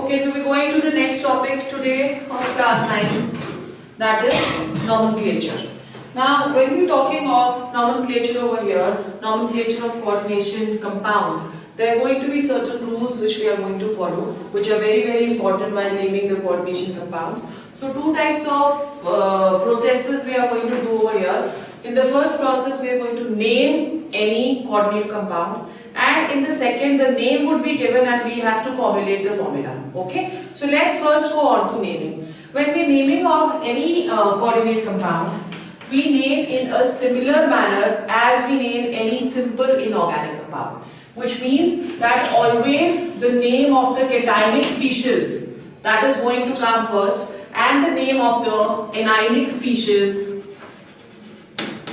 Okay, so we're going to the next topic today of class 9, that is nomenclature. Now, when we're talking of nomenclature over here, nomenclature of coordination compounds, there are going to be certain rules which we are going to follow, which are very, very important while naming the coordination compounds. So, two types of processes we are going to do over here. In the first process, we are going to name any coordinate compound, and in the second, the name would be given and we have to formulate the formula. Okay, so let's first go on to naming. When we're naming of any coordinate compound, we name in a similar manner as we name any simple inorganic compound, which means that always the name of the cationic species that is going to come first, and the name of the anionic species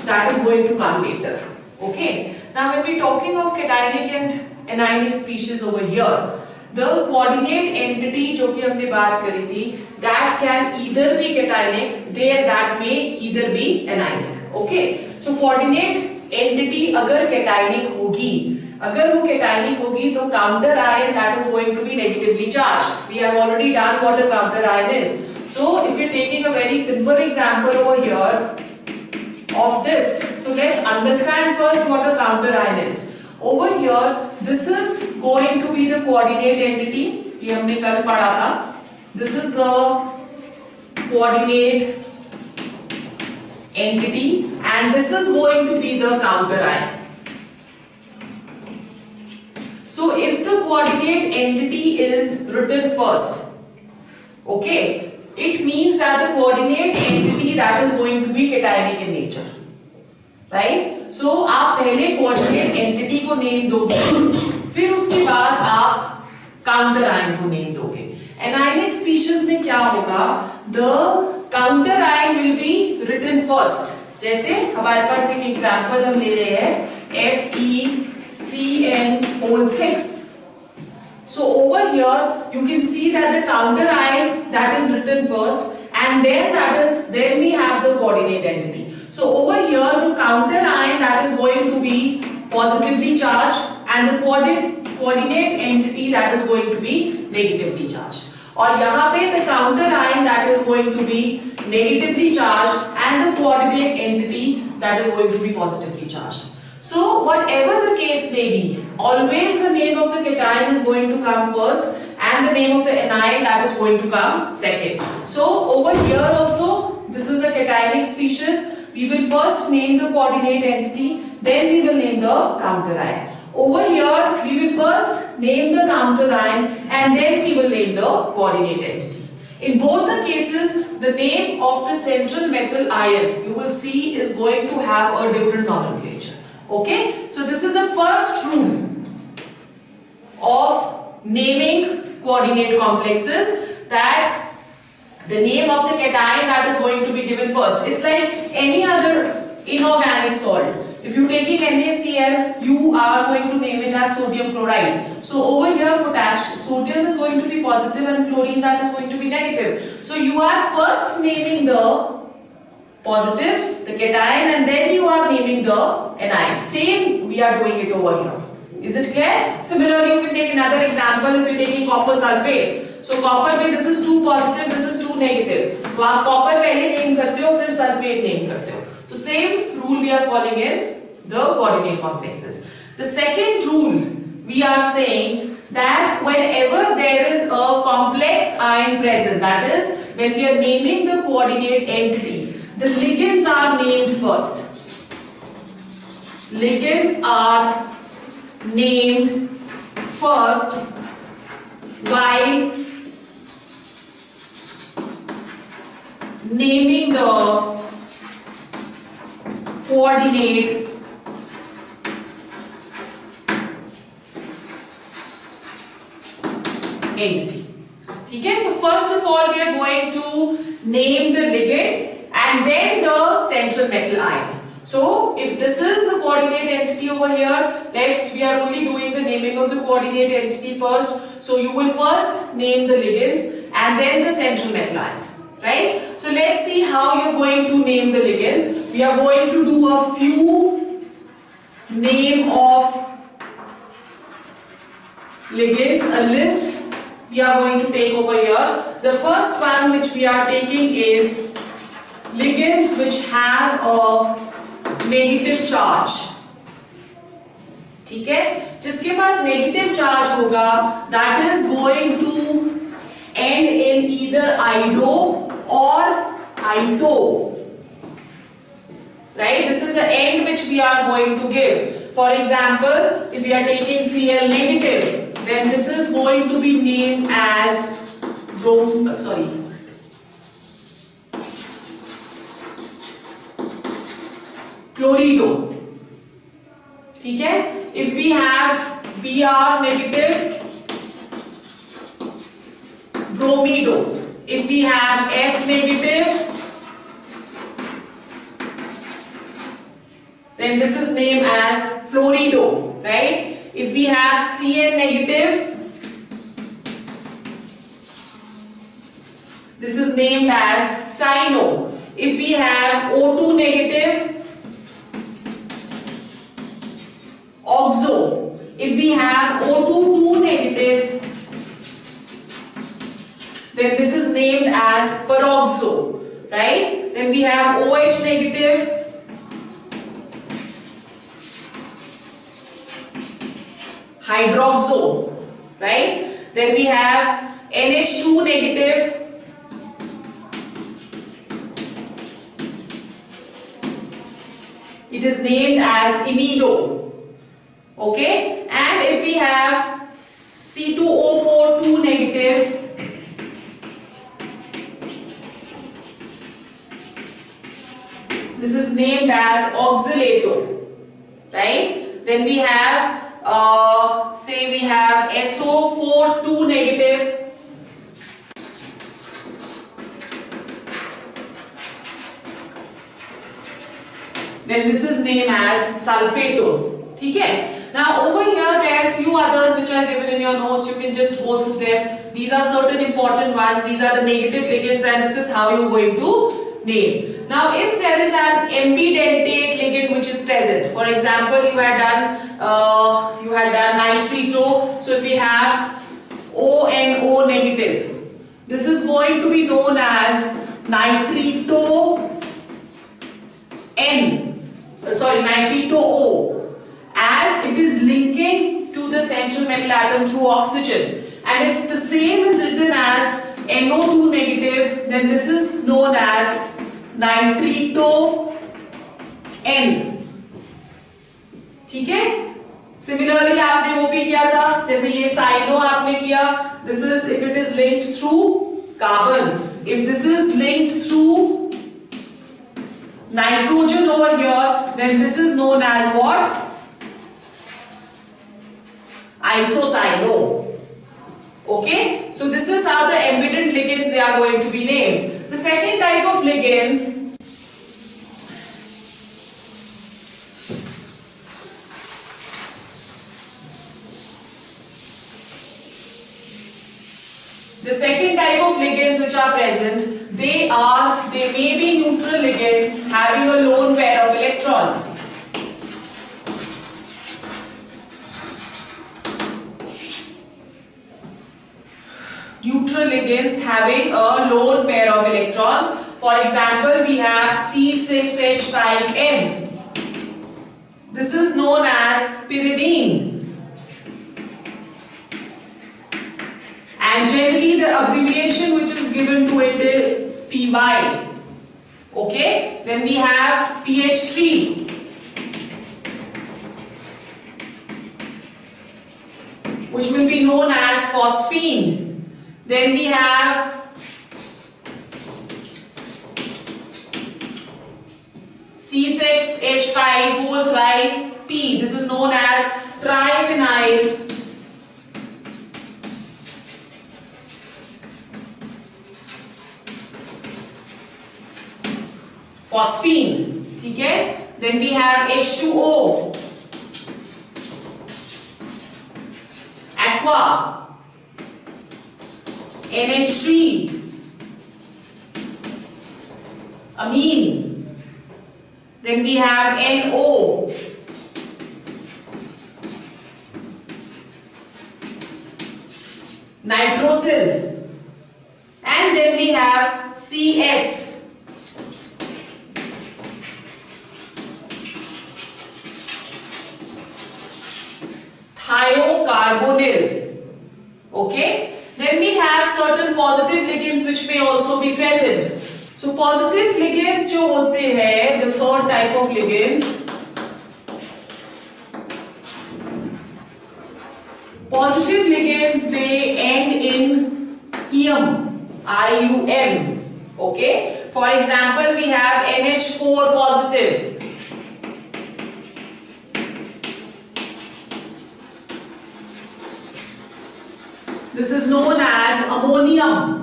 that is going to come later. Okay. Now when we are talking of cationic and anionic species over here, the coordinate entity जो कि हमने बात करी थी, that can either be cationic, that may either be anionic. Okay. So coordinate entity अगर cationic होगी, अगर वो cationic होगी तो counter ion that is going to be negatively charged. We have already done what a counter ion is. So if you're taking a very simple example over here of this, so let's understand first what a counter ion is. Over here, this is going to be the coordinate entity. ये हमने कल पढ़ा था. This is the coordinate entity, and this is going to be the counter ion. So if the coordinate entity is written first, okay, it means that the coordinate entity that is going to be cationic in nature, right? So आप पहले coordinate entity को name दोगे, फिर उसके बाद आप counter ion को name दोगे. Anionic species में क्या होगा? The counter ion will be written first. जैसे हमारे पास एक example हम ले रहे हैं FeCN6. So over here you can see that the counter ion that is written first, and then we have the coordinate entity. So over here the counter ion that is going to be positively charged, and the coordinate entity that is going to be negatively charged. और यहाँ पे the counter ion that is going to be negatively charged and the coordinate entity that is going to be positively charged. So whatever the case may be, always the name of the cation is going to come first and the name of the anion that is going to come second. So over here also, this is a cationic species. We will first name the coordinate entity, then we will name the counter ion. Over here, we will first name the counter ion and then we will name the coordinate entity. In both the cases, the name of the central metal ion, you will see, is going to have a different nomenclature. Okay, so this is the first rule of naming coordinate complexes, that the name of the cation that is going to be given first. It's like any other inorganic salt. If you're taking NaCl, you are going to name it as sodium chloride. So over here, sodium is going to be positive and chlorine that is going to be negative. So you are first naming the positive, the cation, and then you are naming the anion. Same we are doing it over here. Is it clear? Similarly, you can take another example if you're taking copper sulfate. So copper में this is 2 positive, this is 2 negative. तो आप copper पहले name करते हो, फिर sulfate name करते हो. तो same rule we are following in the coordinate complexes. The second rule we are saying that whenever there is a complex ion present, that is when we are naming the coordinate entity, the ligands are named first. Ligands are named first while naming the coordinate entity. Okay, so first of all we are going to name the ligand and then the central metal ion. So if this is the coordinate entity over here, we are only doing the naming of the coordinate entity first. So you will first name the ligands and then the central metal ion. Right? So let's see how you're going to name the ligands. We are going to do a few name of ligands, a list we are going to take over here. The first one which we are taking is ligands which have a negative charge. ठीक है, जिसके पास negative charge होगा that is going to end in either ido or ito. Right, this is the end which we are going to give. For example, if we are taking Cl negative, then this is going to be named as chlorido. ठीक है, if we have Br negative, bromido. If we have F negative, then this is named as fluorido, right? If we have Cn negative, this is named as cyano. If we have O2 negative, oxo. If we have O2 negative, then this is named as peroxo, right? Then we have OH negative, hydroxo, right? Then we have NH2 negative, it is named as imido, okay? And if we have C2O4 2 negative, this is named as oxalato, right? Then we have say we have SO4 2 negative, then this is named as sulfato. ठीक है? Now over here there are few others which are given in your notes. You can just go through them. These are certain important ones. These are the negative ligands, and this is how you're going to name. Now if there is an ambidentate ligand which is present, for example you had done nitrito, so if we have ONO negative, this is going to be known as nitrito nitrito O, as it is linking to the central metal atom through oxygen. And if the same is written as NO2 negative, then this is known as nitrito N. ठीक है? Similarly आपने वो भी किया था, जैसे ये cyano आपने किया. This is if it is linked through carbon. If this is linked through nitrogen over here, then this is known as what? Isocyano. Okay, so this is how the ambident ligands they are going to be named. The second type of ligands which are present, they may be neutral ligands having a lone pair of electrons. Neutral ligands having a lone pair of electrons. For example, we have C6H5N. This is known as pyridine. And generally the abbreviation which is given to it is PY. Okay? Then we have PH3. Which will be known as phosphine. Then we have C6H5 whole thrice P. This is known as triphenyl phosphine. ठीक है? Then we have H2O, aqua, NH3, amine. Then we have NO, hydroxyl. And then we have CS. Thiocarbonyl. Okay. Then we have certain positive ligands which may also be present. So positive ligands जो होते हैं, the third type of ligands. Positive ligands, they end in ium, I-U-M. Okay. For example, we have NH4 positive. This is known as ammonium.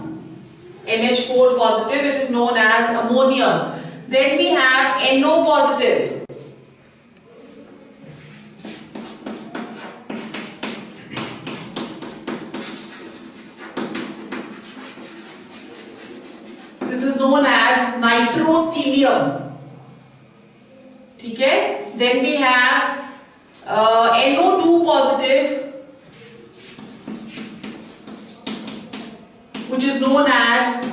NH4 positive, it is known as ammonium. Then we have NO positive. This is known as nitrocilium. Okay? Then we have NO2 positive, which is known as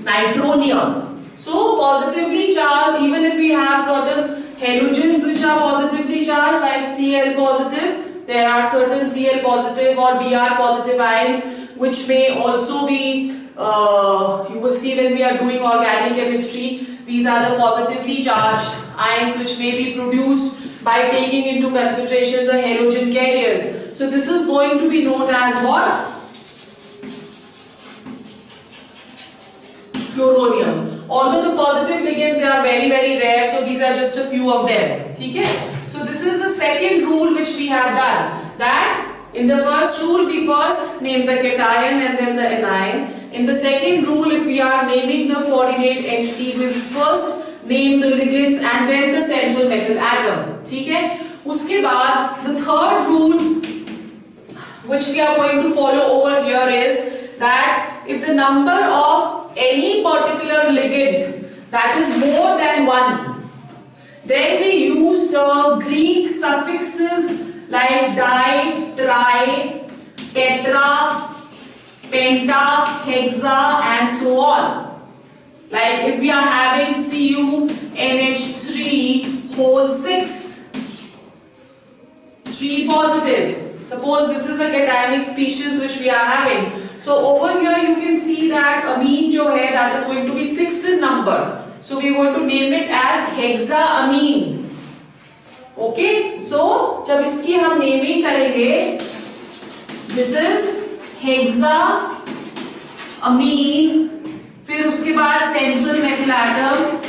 nitronium. So positively charged, even if we have certain halogens which are positively charged like Cl positive, there are certain Cl positive or Br positive ions which may also be, you will see when we are doing organic chemistry, these are the positively charged ions which may be produced by taking into consideration the halogen carriers. So this is going to be known as what? Fluoronium. Although the positive ligands, they are very rare, so these are just a few of them. Okay? So this is the second rule which we have done. That in the first rule, we first name the cation and then the anion. In the second rule, if we are naming the coordinate entity, we will first name the ligands and then the central metal atom. Okay? Uske baad, the third rule which we are going to follow over here is that if the number of any particular ligand that is more than one, then we use the Greek suffixes like di, tri, tetra, penta, hexa and so on. Like if we are having CuNH3 whole 6, 3 positive. Suppose this is the cationic species which we are having. So over here you can see that amine jo hai, that is going to be 6 in number. So we are going to name it as hexaamine. Okay? So जब इसकी हम naming करेंगे, this is hexaamine. फिर उसके बाद central metal atom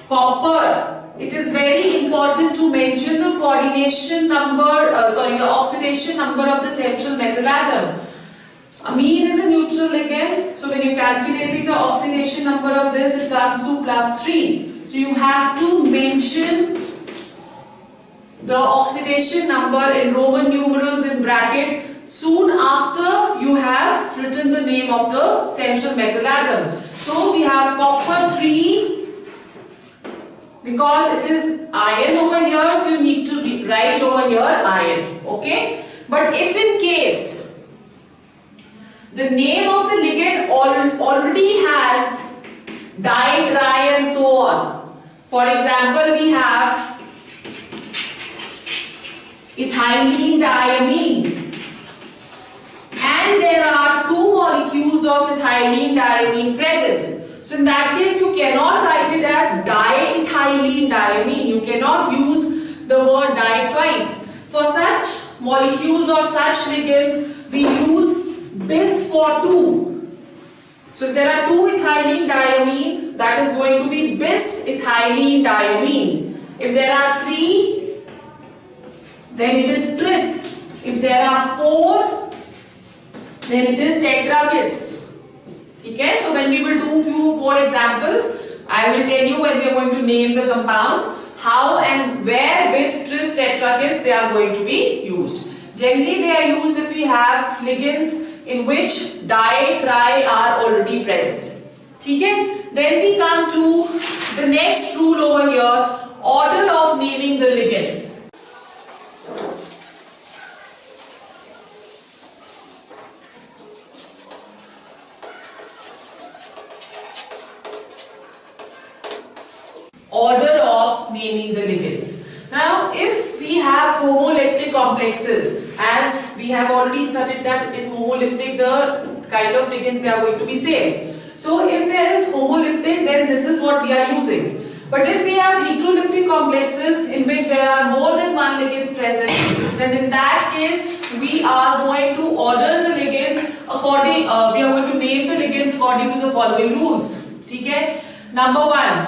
copper. It is very important to mention the coordination number, the oxidation number of the central metal atom. Amine is a neutral ligand, so when you are calculating the oxidation number of this, it comes to +3. So you have to mention the oxidation number in Roman numerals in bracket soon after you have written the name of the central metal atom. So we have copper 3. Because it is iron over here, so you need to write over here iron. Okay? But if in case the name of the ligand already has di, tri and so on. For example, we have ethylene diamine. And there are 2 molecules of ethylene diamine present. So in that case, you cannot write it as diethylene diamine. You cannot use the word di twice. For such molecules or such ligands, we use bis for 2. So if there are 2 ethylene diamine, that is going to be bis ethylene diamine. If there are 3, then it is tris. If there are 4, then it is tetrakis. Okay, so when we will do few more examples, I will tell you when we are going to name the compounds, how and where bis, tris, tetrakis they are going to be used. Generally, they are used if we have ligands in which di, tri are already present. Okay? Then we come to the next rule over here, order of naming the ligands. order of naming the ligands. Now, if we have homoleptic complexes, as we have already studied that in homoleptic the kind of ligands they are going to be same. So, if there is homoleptic, then this is what we are using. But if we have heteroleptic complexes in which there are more than one ligands present, then in that case we are going to order the ligands according. We are going to name the ligands according to the following rules. Okay? Number one.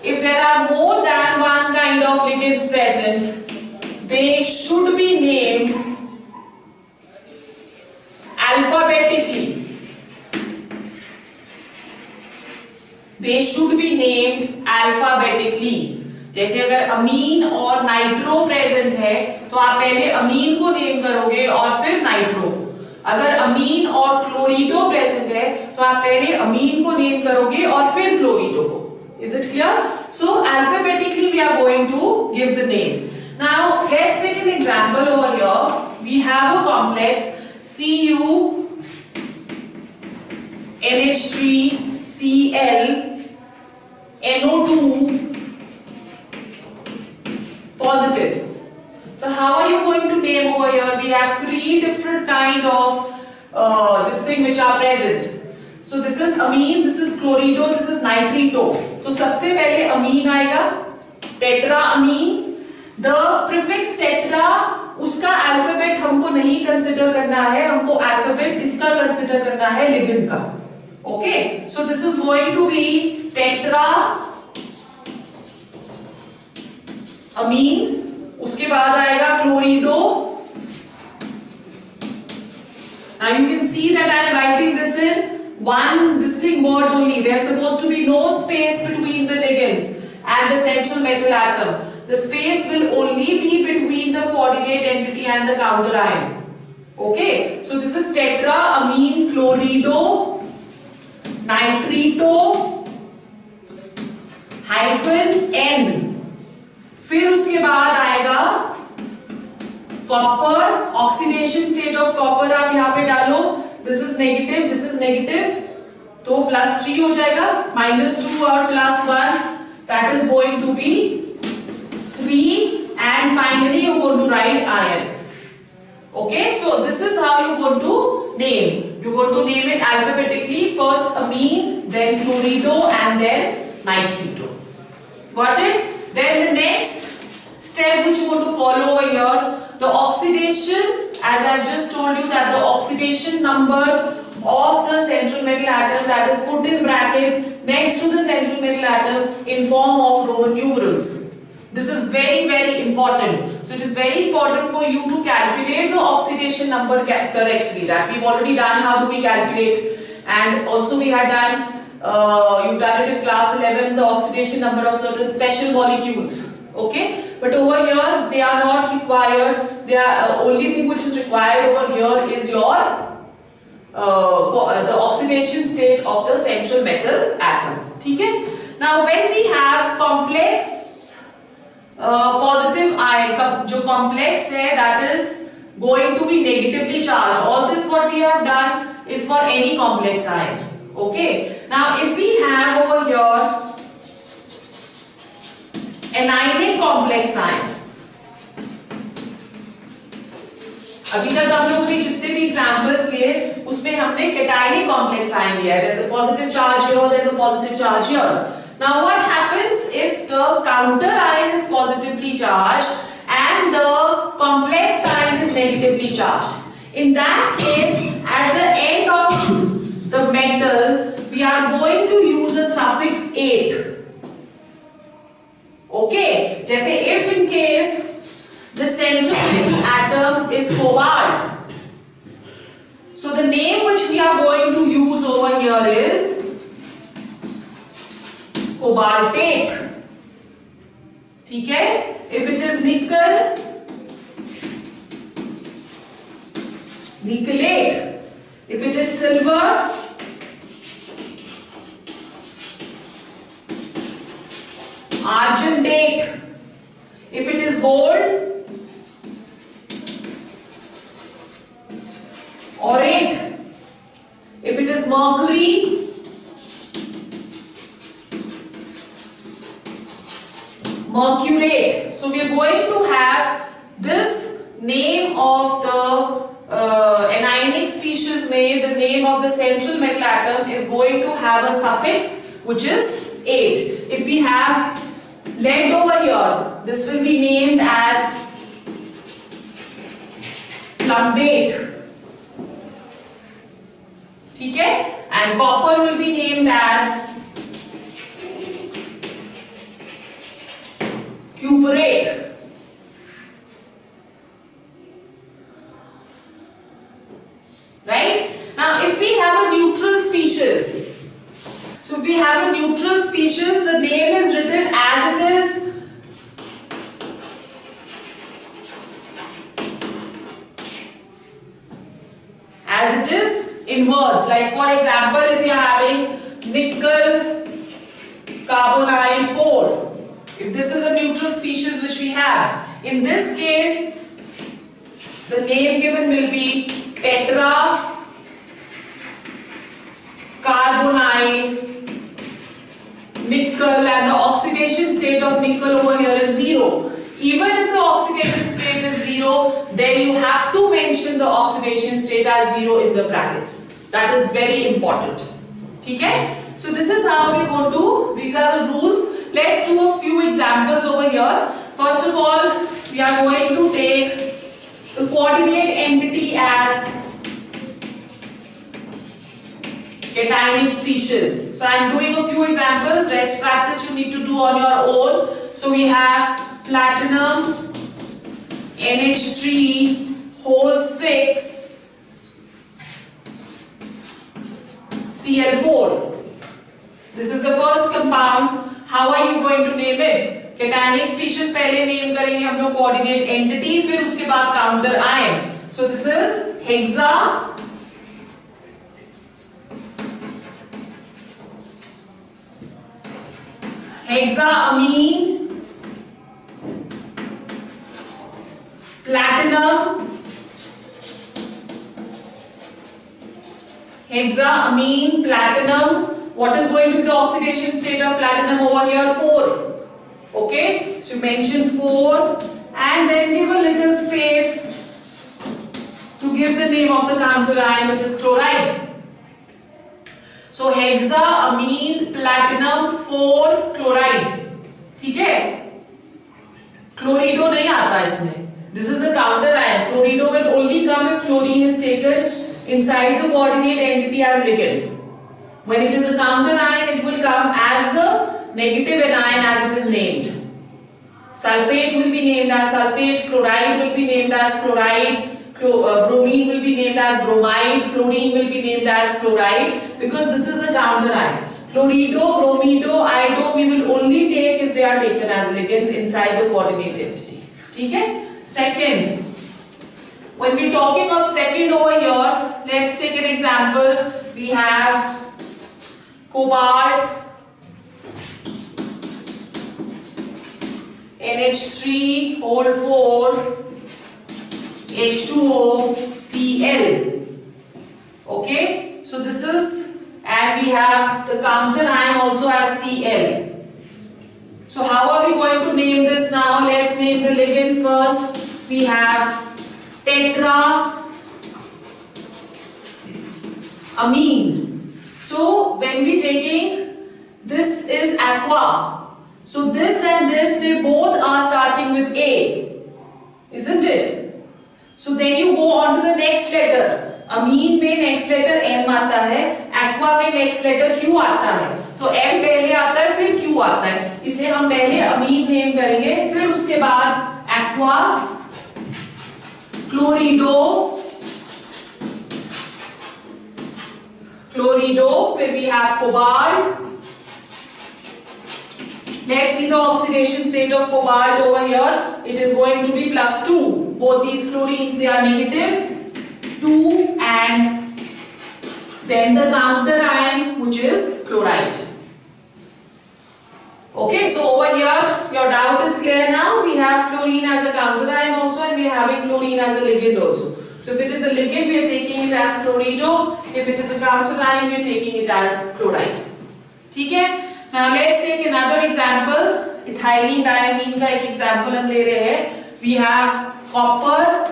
If there are more than one kind of ligands present, they should be named alphabetically. They should be named alphabetically. जैसे अगर अमीन और nitro present है तो आप पहले अमीन को name करोगे और फिर नाइट्रो। अगर अमीन और क्लोरीडो प्रेजेंट है तो आप पहले अमीन को नेम करोगे और फिर क्लोरीडो को। Is it clear? So alphabetically we are going to give the name. Now let's take an example over here. We have a complex Cu NH3 Cl NO2 positive. So how are you going to name over here? We have three different kind of this thing which are present. So this is amine, this is chlorido, this is nitrito. तो सबसे पहले ammine आएगा, tetra ammine. The prefix tetra उसका alphabet हमको नहीं consider करना है, हमको अल्फाबेट इसका कंसिडर करना है लिगेंड का. Okay, so this is going to be tetra amine. उसके बाद आएगा क्लोरिडो. Now you can see that I am writing this in one distinct word only. There is supposed to be no space between the ligands and the central metal atom. The space will only be between the coordinate entity and the counter ion. Okay, so this is tetra amine chlorido nitrito hyphen N. फिर उसके बाद आएगा copper. Oxidation state of copper आप यहाँ पे डालो. This is negative, तो +3 हो जाएगा. -2 और +1, that is going to be 3, and finally you are going to write iron. Okay, so this is how you are going to name. You are going to name it alphabetically. First amine, then chlorido, and then nitrito. Got it? Then the next step which you are going to follow over here, the oxidation, as I have just told you that the oxidation number of the central metal atom, that is put in brackets next to the central metal atom in form of Roman numerals. This is very, very important. So it is very important for you to calculate the oxidation number correctly. That we've already done. How do we calculate? And also we had done, you've done it in class 11, the oxidation number of certain special molecules. Okay, but over here they are not required. They are only thing which is required over here is your the oxidation state of the central metal atom. ठीक है? Now when we have complex positive ion, जो complex है, that is going to be negatively charged. All this what we have done is for any complex ion. Okay. Now if we have over here anionic complex ion. अभी तक हम लोगों ने जितने भी examples लिए उसमें हमने cationic complex ion लिया है. There's a positive charge here, there's a positive charge here. Now what happens if the counter ion is positively charged and the complex ion is negatively charged? In that case, at the end of the metal, we are going to use a suffix -ate. Okay, जैसे if in case the central metal atom is cobalt, so the name which we are going to use over here is cobaltate. ठीक है? If it is nickel, nickelate. If it is silver, argentate. If it is gold, aurate. If it is mercury, mercurate. So we are going to have this name of the anionic species में, the name of the central metal atom is going to have a suffix which is ate. If we have lead over here, this will be named as plumbate. ठीक है? And copper will be named as cuprate. Right? Now if we have a neutral species, so if we have a neutral species, the name is written as it is in words. Like for example, if you are having nickel carbonyl 4, if this is a neutral species which we have, in this case the name given will be tetra carbonyl nickel, and the oxidation state of nickel over here is 0. Even if the oxidation state is 0, then you have to mention the oxidation state as 0 in the brackets. That is very important. Okay? So this is how we go to, these are the rules. Let's do a few examples over here. First of all, we are going to take the coordinate entity as cationic species. So I am doing a few examples. Rest practice you need to do on your own. So we have platinum NH3 whole 6 Cl4. This is the first compound. How are you going to name it? Cationic species पहले name करेंगे हम लोग coordinate entity, फिर उसके बाद counter ion. So this is hexaamine platinum hexaamine platinum. What is going to be the oxidation state of platinum over here? 4. Okay, so mention 4 and then give a little space to give the name of the counter ion, which is chloride. So hexaamine platinum 4 chloride. ठीक है? Chlorido नहीं आता इसमें. This is the counter ion. Chlorido will only come if chlorine is taken inside the coordinate entity as ligand. When it is a counter ion, it will come as the negative anion as it is named. Sulfate will be named as sulfate, chloride will be named as chloride, bromine will be named as bromide, fluorine will be named as fluoride, because this is a counter ion. Chlorido, bromido, iodo we will only take if they are taken as ligands inside the coordinate entity. Okay? Second, when we are talking of second over here, let's take an example. We have cobalt NH3 whole 4 H2O Cl. Okay, so this is, and we have the counter ion also as Cl. So how are we going to name this now? Let's name the ligands first. We have tetra amine. So when we taking, this is aqua. So this and this, they both are starting with A, isn't it? So then you go on to the next letter. Amine में next letter M आता है, aqua में next letter Q आता है. तो M पहले आता है, फिर Q आता है. इसलिए हम पहले amine नेम करेंगे, फिर उसके बाद aqua, chlorido, फिर we have cobalt. Let's see the oxidation state of cobalt over here. It is going to be +2. Both these chlorines, they are -2, and then the counter ion, which is chloride. Okay, so over here, your doubt is clear now. We have chlorine as a counter ion also, and we are having chlorine as a ligand also. So if it is a ligand, we are taking it as chlorido. If it is a counter ion, we are taking it as chloride. Okay? Now let's take another example. It ethylene diamine का एक example हम ले रहे हैं. We have copper,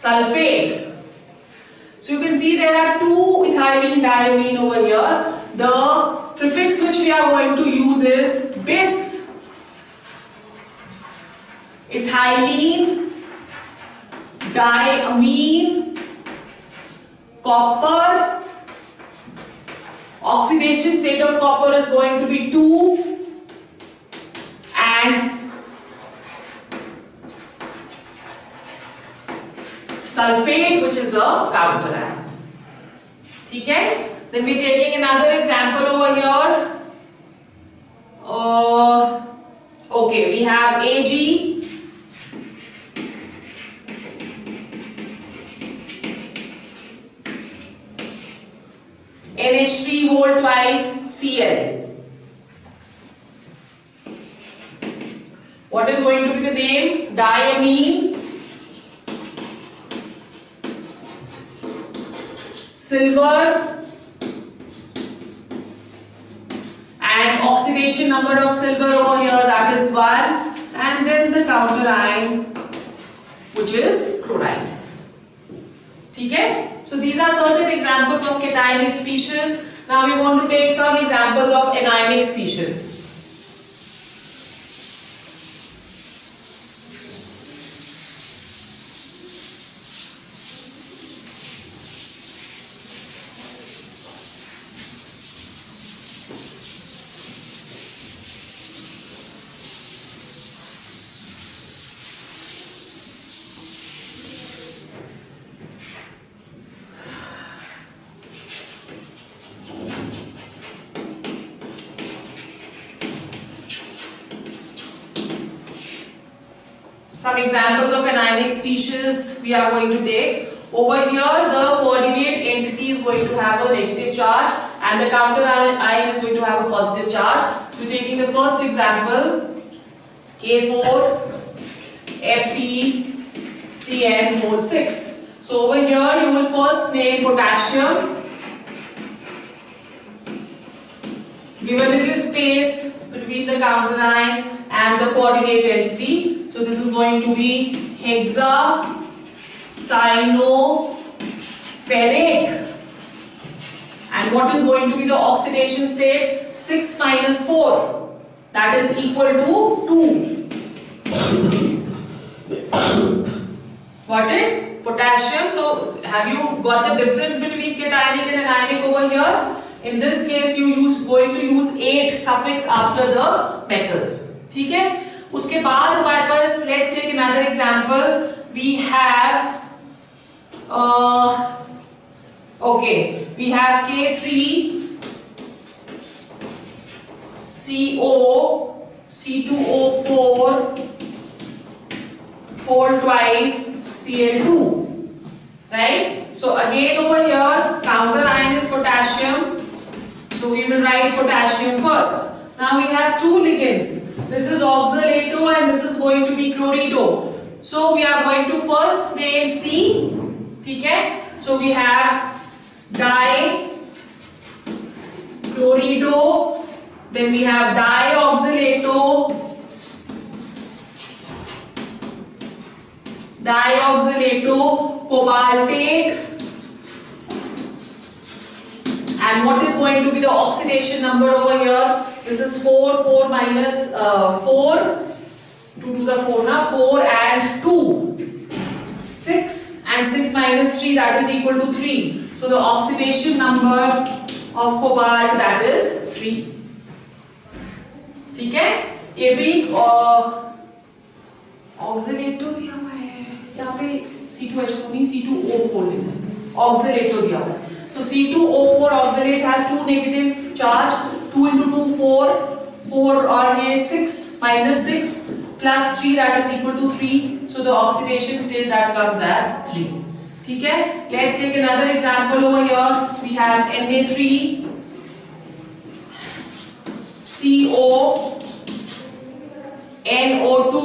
sulfate. So you can see there are two ethylene diamine over here. The prefix which we are going to use is bis. Ethylene diamine copper. Oxidation state of copper is going to be 2 and sulfate, which is the counter ion. ठीक है? Then we're taking another example over here. Okay, we have Ag, NH3 whole twice Cl. What is going to be the name? Diamine, silver, and oxidation number of silver over here, that is 1, and then the counter ion, which is chloride. ठीक है? So these are certain examples of cationic species. Now we want to take some examples of anionic species. Some examples of anionic species we are going to take. Over here, the coordinate entity is going to have a negative charge and the counter ion is going to have a positive charge. So we're taking the first example, K4 FeCN whole 6. So over here, you will first name potassium. Give a little space between the counter ion and the coordinate entity. So this is going to be hexacyanoferrate. And what is going to be the oxidation state? 6 minus 4. That is equal to 2. Got it? Potassium. So have you got the difference between cationic and anionic over here? In this case, going to use 8 suffix after the metal. ठीक है? उसके बाद हमारे पास let's take another example. We have we have K3 CO C2O4 whole twice Cl2, right? So again over here counter ion is potassium, so we will write potassium first. Now we have two ligands. This is oxalato and this is going to be chlorido. So we are going to first name C. ठीक है? So we have dichlorido, then we have dioxalato, cobaltate, and what is going to be the oxidation number over here? This is 4 minus 4, 2 2s are 4 now, 4 and 2, 6 and 6 minus 3, that is equal to 3. So the oxidation number of cobalt, that is 3. ठीक है? ये भी oxalato दिया हुआ है, यहाँ पे C2H4 नहीं C2O4 लेना है, oxalato दिया हुआ है. So C2O4 oxalate has 2 negative charge, 2 into 2 4, 4 और ये 6 minus 6 plus 3, that is equal to 3. So the oxidation state that comes as 3. ठीक है? Let's take another example over here. We have Na3 CO NO2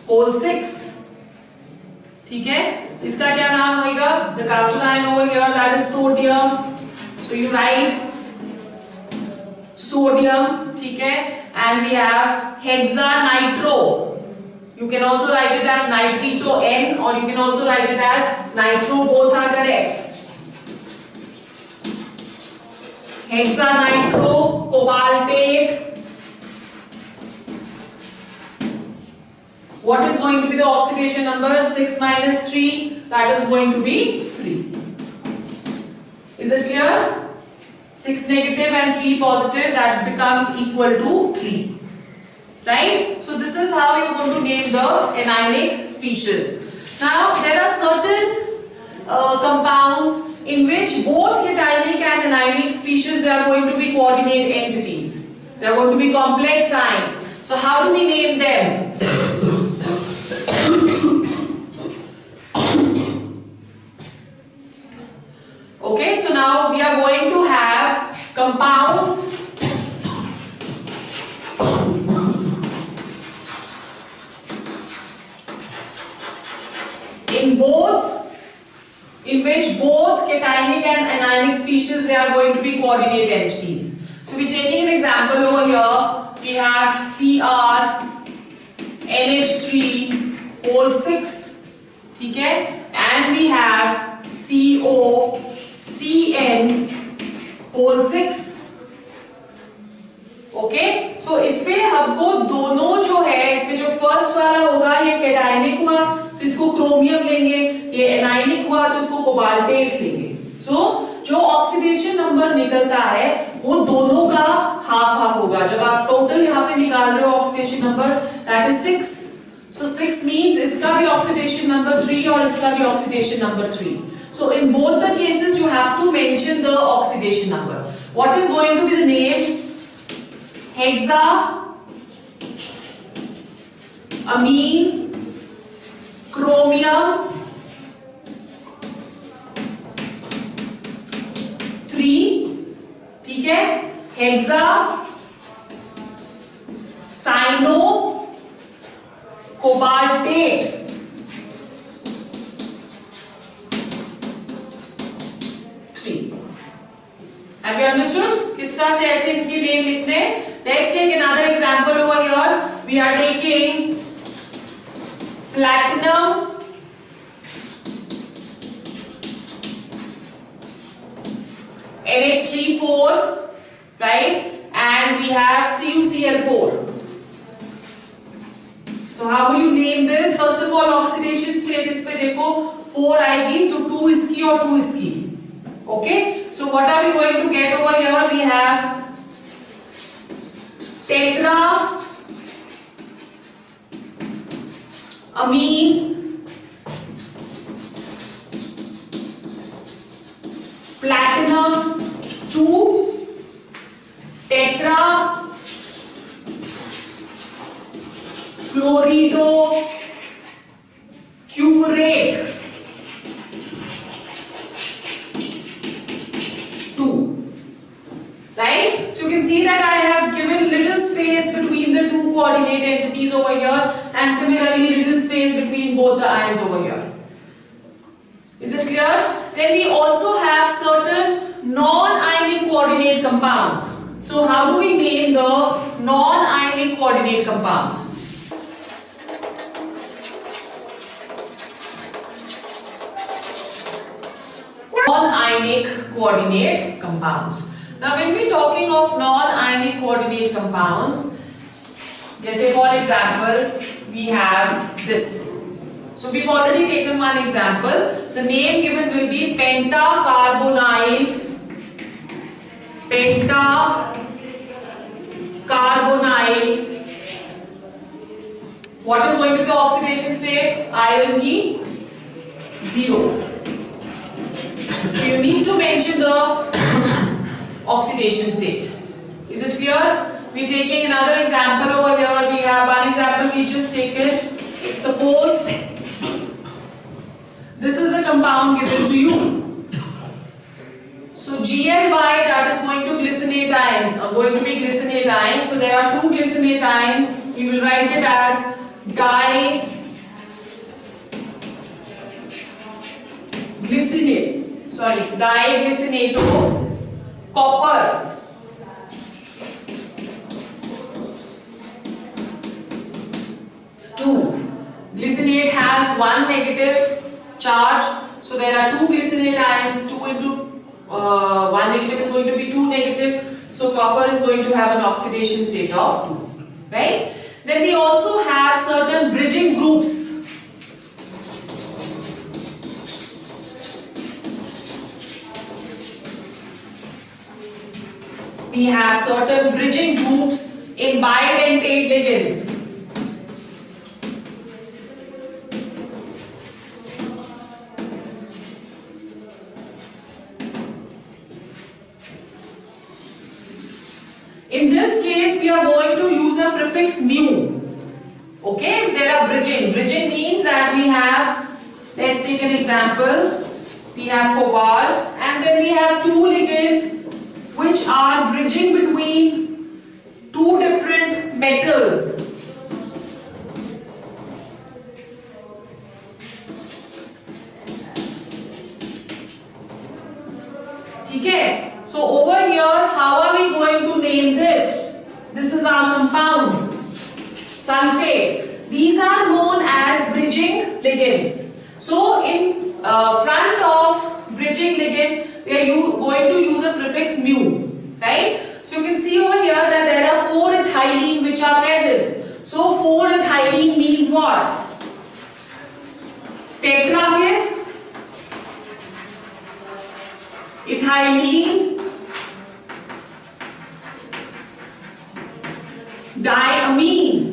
whole 6. ठीक है, इसका क्या नाम होगा? The counter ion over here that is sodium, so you write sodium, ठीक है, and we have hexanitro. You can also write it as nitrito N or you can also write it as nitro, both are correct. Hexanitro cobaltate. What is going to be the oxidation number? 6 minus 3, that is going to be 3. Is it clear? 6 negative and 3 positive, that becomes equal to 3. Right? So this is how you are going to name the anionic species. Now there are certain compounds in which both cationic and anionic species, they are going to be coordinate entities. They are going to be complex ions. So how do we name them? Okay, so now we are going to have compounds in which both cationic and anionic species, they are going to be coordinate entities. So we're taking an example over here. We have Cr NH3 whole 6, ठीक है, and we have CO CN whole 6. Okay, सो इसमें हमको दोनों जो है, इसमें जो first वाला होगा ये कैटायनिक हुआ तो इसको क्रोमियम लेंगे, ये एनायनिक हुआ तो इसको कोबाल्टेट लेंगे. सो जो ऑक्सीडेशन नंबर निकलता है वो दोनों का हाफ हाफ होगा. जब आप टोटल यहाँ पे निकाल रहे हो oxidation number, that is 6. So 6 means इसका भी ऑक्सीडेशन नंबर 3 और इसका भी oxidation number 3. So in both the cases you have to mention the oxidation number. What is going to be the name? Hexa ammine chromium 3, ठीक है, hexa cyano cobaltate 3. Have you understood? किस तरह से ऐसे इनकी नेम लिखते हैं? Let's take another example over here. We are taking platinum NH3 4, right? And we have CuCl4. So how will you name this? First of all, oxidation state इसमें देखो 4 आएगी तो 2 इसकी और 2 इसकी. Okay? So what are we going to get over here? We have tetra amine platinum 2 tetra chlorido curate 2. Right? So you can see that I have given little space between the two coordinate entities over here and similarly little space between both the ions over here. Is it clear? Then we also have certain non-ionic coordinate compounds. So how do we name the non-ionic coordinate compounds? Non-ionic coordinate compounds. Now when we are talking of non-ionic coordinate compounds, जैसे for example we have this. So we've already taken one example. The name given will be pentacarbonyl. What is going to be the oxidation state? Iron की 0. So you need to mention the oxidation state. Is it clear? We're taking another example over here. We have one example we just taken. Suppose this is the compound given to you. So GLY, that is going to glycinate ion, going to be glycinate ion. So there are 2 glycinate ions. We will write it as diglycinato copper. 2. Glycinate has one negative charge, so there are two glycinate ions. 2 into one negative is going to be 2 negative, so copper is going to have an oxidation state of 2, right? Then we also have certain bridging groups. We have certain bridging groups in bidentate ligands. In this case, we are going to use a prefix mu. Okay, there are bridging. Bridging means that we have, let's take an example. We have cobalt, and then we have two ligands which are bridging between two different metals. Okay, so over here, how are we going to name this? This is our compound, sulfate. These are known as bridging ligands. So in front of bridging ligand, we are going to use a prefix mu, right? So you can see over here that there are 4-ethylene which are present. So 4-ethylene means what? Tetrakis, ethylene, diamine.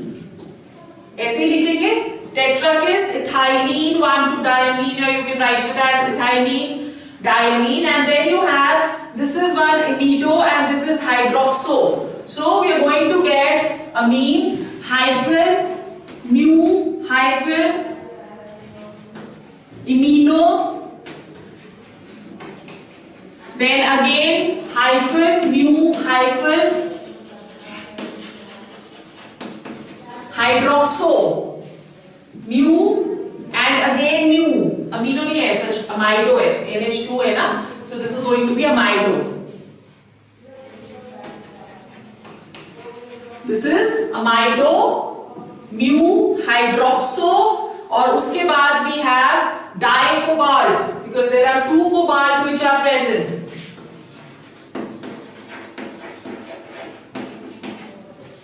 ऐसे लिखेंगे tetrakis, ethylene, 1,2-diamine, or you can write it as ethylene, diamine, and then you have, this is one amido and this is hydroxo. So we are going to get amine hyphen mu hyphen imino, then again hyphen mu hyphen hydroxo, mu and again mu. Amino नहीं है, सच amido है, NH2 है ना, so this is going to be amido. This is amido, mu, hydroxo, और उसके बाद we have dicobalt because there are two cobalt which are present.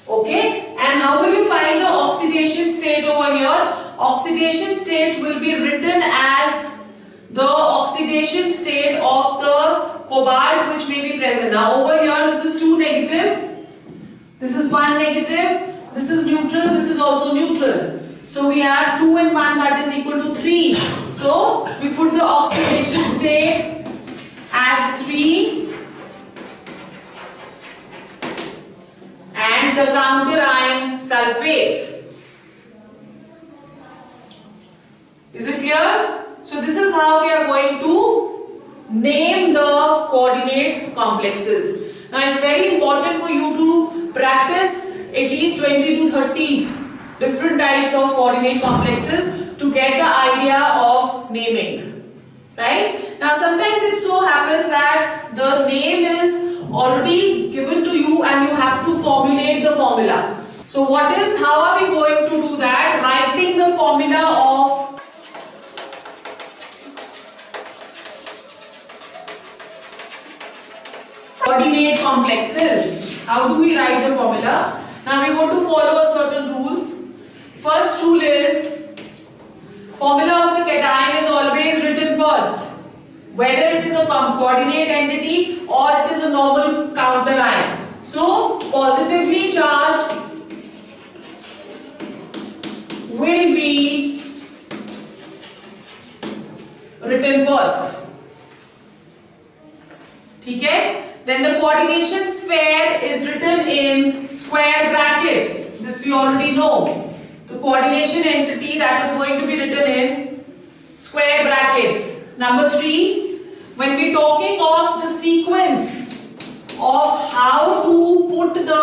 Okay, and how will you find the oxidation state over here? Oxidation state will be written as the oxidation state of the cobalt which may be present. Now over here this is 2 negative, this is 1 negative, this is neutral, this is also neutral. So we have 2 and 1, that is equal to 3. So we put the oxidation state as 3 and the counter ion sulfate. Is it clear? So this is how we are going to name the coordinate complexes. Now it's very important for you to practice at least 20 to 30 different types of coordinate complexes to get the idea of naming. Right? Now sometimes it so happens that the name is already given to you and you have to formulate the formula. So how are we going to do that? Writing the formula of coordinate complexes. How do we write the formula? Now we want to follow certain rules. First rule is formula of the cation is always written first, whether it is a coordinate entity or it is a normal counter ion. So positively charged will be written first. Okay? Then the coordination sphere is written in square brackets. This we already know. The coordination entity that is going to be written in square brackets. Number 3, when we are talking of the sequence of how to put the,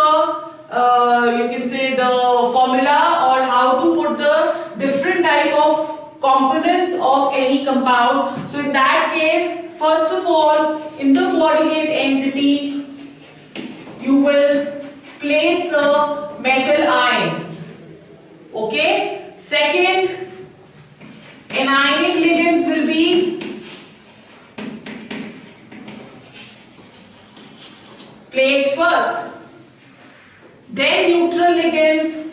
you can say the formula or how to put the different type of components of any compound. So in that case, first of all, in the coordinate entity, you will place the metal ion. Okay. Second, anionic ligands will be placed first. Then neutral ligands.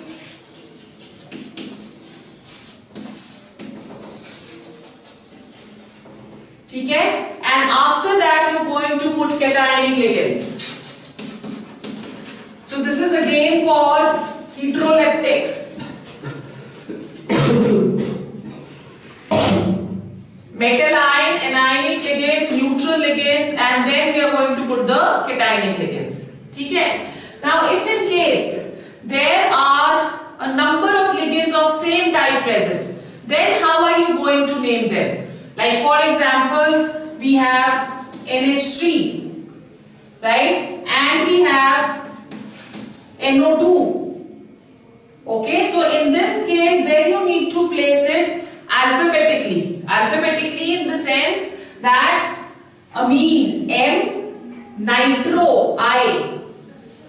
Okay? And after that, you're going to put cationic ligands. So this is again for heteroleptic. Metal ion, anionic ligands, neutral ligands, and then we are going to put the cationic ligands. Okay? Now, if in case there are a number of ligands of same type present, then how are you going to name them? Like for example, we have NH3, right? And we have NO2. Okay, so in this case, then you need to place it alphabetically. Alphabetically in the sense that amine M, nitro I.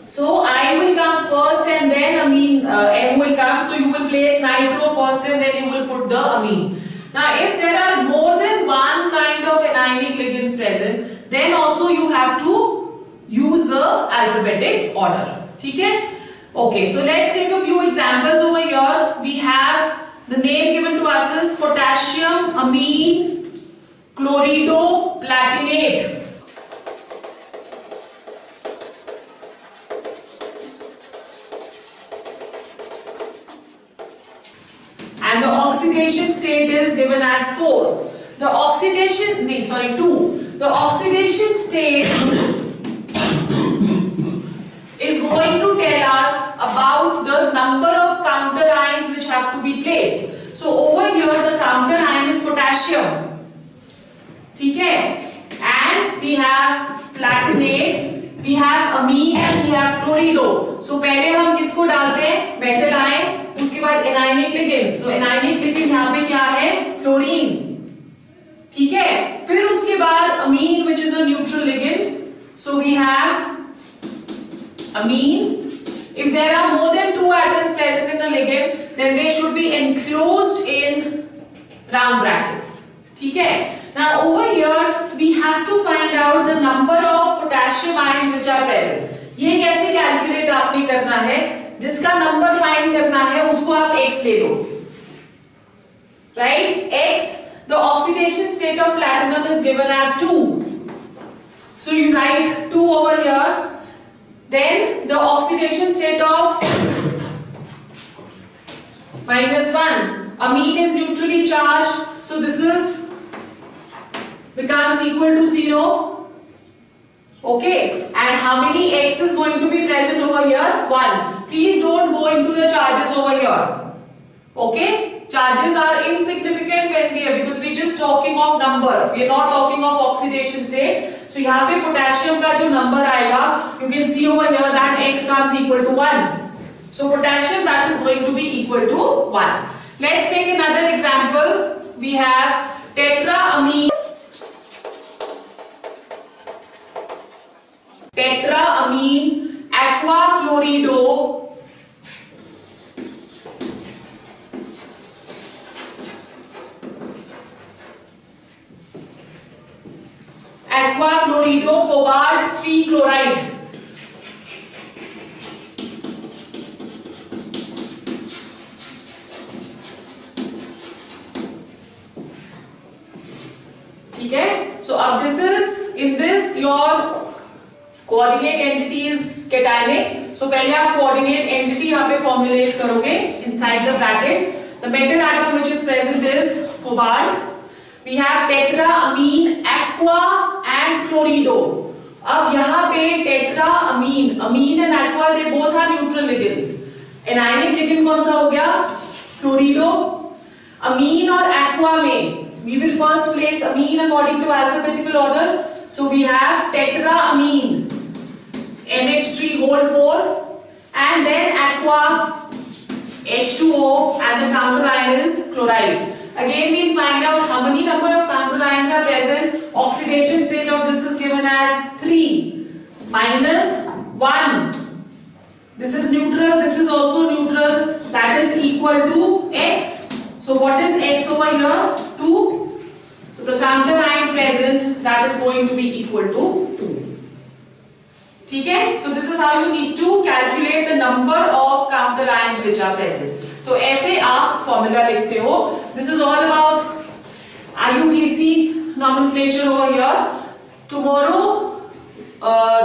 So I will come first and then amine M will come. So you will place nitro first and then you will put the amine. Now if there are more than one kind of anionic ligands present, then also you have to use the alphabetic order. Okay? Okay, so let's take a few examples over here. We have the name given to us is potassium amine chloridoplatinate. And the oxidation state is given as 4. The oxidation, 2. The oxidation state is going to tell us about the number of counter ions which have to be placed. So over here the counter ion is potassium. Okay? And we have platinate, we have amine and we have chlorido. So पहले हम किसको डालते हैं? Metal ion. उसके बाद anionic ligands. So anionic ligand यहाँ पे क्या है? Chlorine. ठीक है? फिर उसके बाद amine which is a neutral ligand. So we have amine. If there are more than 2 atoms present in the ligand, then they should be enclosed in round brackets. ठीक है? Now over here we have to find out the number of potassium ions which are present. ये कैसे calculate आपने करना है? जिसका number find करना है उसको आप x ले लो. Right? X, the oxidation state of platinum is given as 2. So you write 2 over here. Then the oxidation state of -1. Amine is neutrally charged, so this is becomes equal to 0. Okay, and how many x is going to be present over here? 1. Please don't go into the charges over here. Okay, charges are insignificant when we are, because we are just talking of number. We are not talking of oxidation state. So यहाँ पे potassium का जो number आएगा, you can see over here that x comes equal to 1. So potassium that is going to be equal to 1. Let's take another example. We have tetraamine. Tetraamine aqua chlorido cobalt 3 chloride. ठीक है? So अब this is in this your coordinate entity is cationic. So पहले आप coordinate entity यहाँ पे formulate करोगे inside the bracket. The metal atom which is present is cobalt. We have tetraamine, aqua and chlorido. अब यहाँ पे tetraamine, amine and aqua they both are neutral ligands. Anionic ligand कौन सा हो गया? Chlorido. Amine और aqua में we will first place amine according to alphabetical order. So we have tetraamine, NH3 whole 4, and then aqua, H2O, and the counter ion is chloride. Again we'll find out how many number of counter ions are present. Oxidation state of this is given as 3 minus 1. This is neutral, this is also neutral, that is equal to x. So what is x over here? 2. So the counter ion present, that is going to be equal to 2. ठीक है? So this is how you need to calculate the number of counter ions which are present. तो ऐसे आप formula लिखते हो. This is all about IUPAC nomenclature over here. Tomorrow,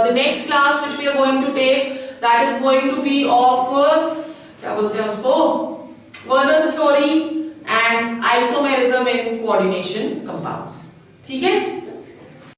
the next class which we are going to take, that is going to be of क्या बोलते हैं उसको, Werner's theory and isomerism in coordination compounds. ठीक है?